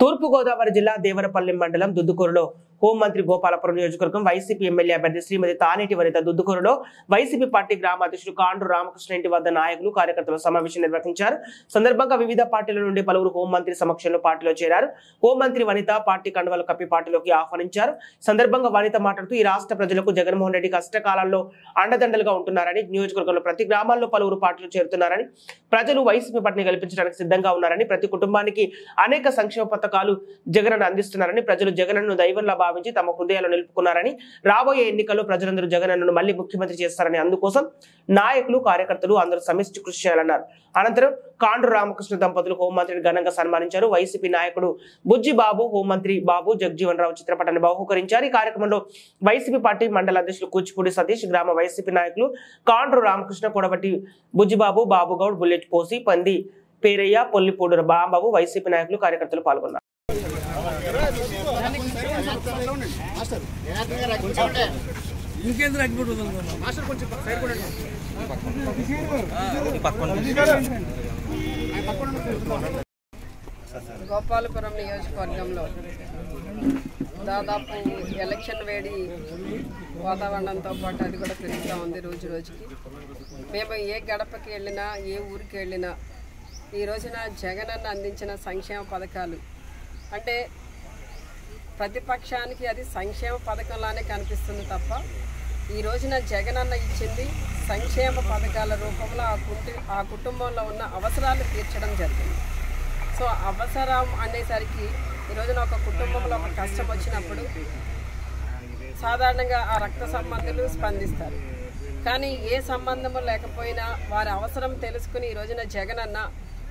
తూర్పు గోదావరి జిల్లా దేవరపల్లి మండలం దుద్దుకూరులో హోంమంత్రి గోపాలపురం నియోజకవర్గం వైసీపీ ఎమ్మెల్యే అభ్యర్థి శ్రీమతి తానేటి వనిత దుద్దుకూరులో వైసీపీ పార్టీ గ్రామ అధ్యక్షుడు కాండ్రు రామకృష్ణ ఇంటి వద్ద నాయకులు కార్యకర్తల సమావేశం నిర్వహించారు. సందర్భంగా వివిధ పార్టీల నుండి పలువురు హోంమంత్రి సమక్షంలో పార్టీలో చేరారు. హోంమంత్రి వనిత పార్టీ కండువాలు కప్పి పార్టీలోకి ఆహ్వానించారు. సందర్భంగా వనిత మాట్లాడుతూ ఈ రాష్ట్ర ప్రజలకు జగన్మోహన్ రెడ్డి కష్టకాలాల్లో అండదండలుగా ఉంటున్నారని, నియోజకవర్గంలో ప్రతి గ్రామాల్లో పలువురు పార్టీలు చేరుతున్నారని, ప్రజలు వైసీపీ పార్టీని గెలిపించడానికి సిద్ధంగా ఉన్నారని, ప్రతి కుటుంబానికి అనేక సంక్షేమ పథకాలు జగన్ అందిస్తున్నారని, ప్రజలు జగన్ను దైవంలా భావించి తమ హృదయాలు నిలుపుకున్నారని, రాబోయే ఎన్నికల్లో ప్రజలందరూ జగన్ను మళ్లీ ముఖ్యమంత్రి చేస్తారని, అందుకోసం నాయకులు కార్యకర్తలు అందరూ సమిష్టి కృషి చేయాలన్నారు. అనంతరం కాండ్రు రామకృష్ణ దంపతులు హోంమంత్రిని ఘనంగా సన్మానించారు. వైసీపీ నాయకుడు బుజ్జి బాబు, హోంమంత్రి బాబు జగజీవన్ రావు చిత్రపటాన్ని బహుకరించారు. ఈ కార్యక్రమంలో వైసీపీ పార్టీ మండల అధ్యక్షులు కూచిపూడి సతీష్, గ్రామ వైసీపీ నాయకులు కాండ్రు రామకృష్ణ, కొడవటి బుజ్జిబాబు, బాబుగౌడ్, బుల్లెట్ పోసి, పంది పేరయ్య, పొల్లిపూడు బాంబాబు, వైసీపీ నాయకులు కార్యకర్తలు పాల్గొన్నారు. గోపాలపురం నియోజకవర్గంలో దాదాపు ఎలక్షన్ వేడి వాతావరణంతో పాటు అది కూడా పెరుగుతూ ఉంది రోజు రోజుకి. మేము ఏ గడపకి వెళ్ళినా, ఏ ఊరికి వెళ్ళినా ఈ రోజున జగనన్న అందించిన సంక్షేమ పథకాలు అంటే ప్రతిపక్షానికి అది సంక్షేమ పథకంలానే కనిపిస్తుంది తప్ప ఈ రోజున జగనన్న ఇచ్చింది సంక్షేమ పథకాల రూపంలో ఆ కుటుంబంలో ఉన్న అవసరాలు తీర్చడం జరిగింది. సో అవసరం అనేసరికి ఈ రోజున ఒక కుటుంబంలో ఒక కష్టం వచ్చినప్పుడు సాధారణంగా ఆ రక్త సంబంధులు స్పందిస్తారు. కానీ ఏ సంబంధము లేకపోయినా వారి అవసరం తెలుసుకుని ఈ రోజున జగనన్న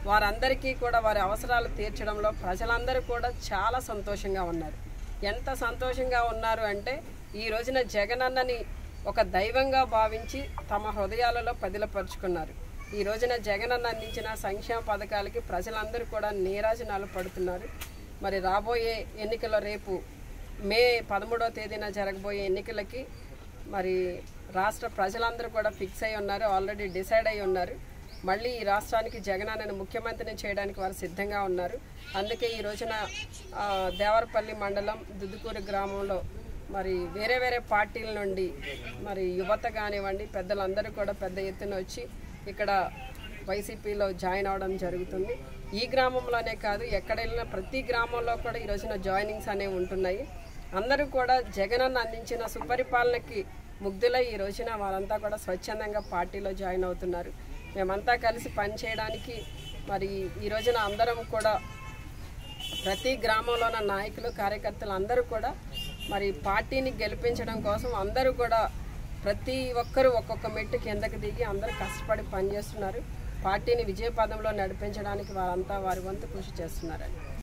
వారందరికీ కూడా వారి అవసరాలు తీర్చడంలో ప్రజలందరూ కూడా చాలా సంతోషంగా ఉన్నారు. ఎంత సంతోషంగా ఉన్నారు అంటే ఈ రోజున జగనన్నని ఒక దైవంగా భావించి తమ హృదయాలలో పదిలపరుచుకున్నారు. ఈ రోజున జగనన్న అందించిన సంక్షేమ పథకాలకి ప్రజలందరూ కూడా నీరాజనాలు పడుతున్నారు. మరి రాబోయే ఎన్నికల్లో రేపు మే 13వ తేదీన జరగబోయే ఎన్నికలకి మరి రాష్ట్ర ప్రజలందరూ కూడా ఫిక్స్ అయి ఉన్నారు, ఆల్రెడీ డిసైడ్ అయి ఉన్నారు. మళ్ళీ ఈ రాష్ట్రానికి జగనన్నను ముఖ్యమంత్రిని చేయడానికి వారు సిద్ధంగా ఉన్నారు. అందుకే ఈ రోజున దేవరపల్లి మండలం దుద్దుకూరు గ్రామంలో మరి వేరే వేరే పార్టీల నుండి మరి యువత కానివ్వండి, పెద్దలందరూ కూడా పెద్ద ఎత్తున వచ్చి ఇక్కడ వైసీపీలో జాయిన్ అవడం జరుగుతుంది. ఈ గ్రామంలోనే కాదు, ఎక్కడ వెళ్ళినా ప్రతి గ్రామంలో కూడా ఈ రోజున జాయినింగ్స్ అనేవి ఉంటున్నాయి. అందరూ కూడా జగనన్న అందించిన సుపరిపాలనకి ముగ్ధులై ఈ రోజున వారంతా కూడా స్వచ్ఛందంగా పార్టీలో జాయిన్ అవుతున్నారు. మేమంతా కలిసి పనిచేయడానికి మరి ఈ రోజున అందరం కూడా ప్రతి గ్రామంలో ఉన్న నాయకులు కార్యకర్తలు అందరూ కూడా మరి పార్టీని గెలిపించడం కోసం అందరూ కూడా ప్రతి ఒక్కరూ ఒక్కొక్క మెట్టు కిందకి దిగి అందరూ కష్టపడి పనిచేస్తున్నారు. పార్టీని విజయపదంలో నడిపించడానికి వారంతా వారి వంతు కృషి చేస్తున్నారని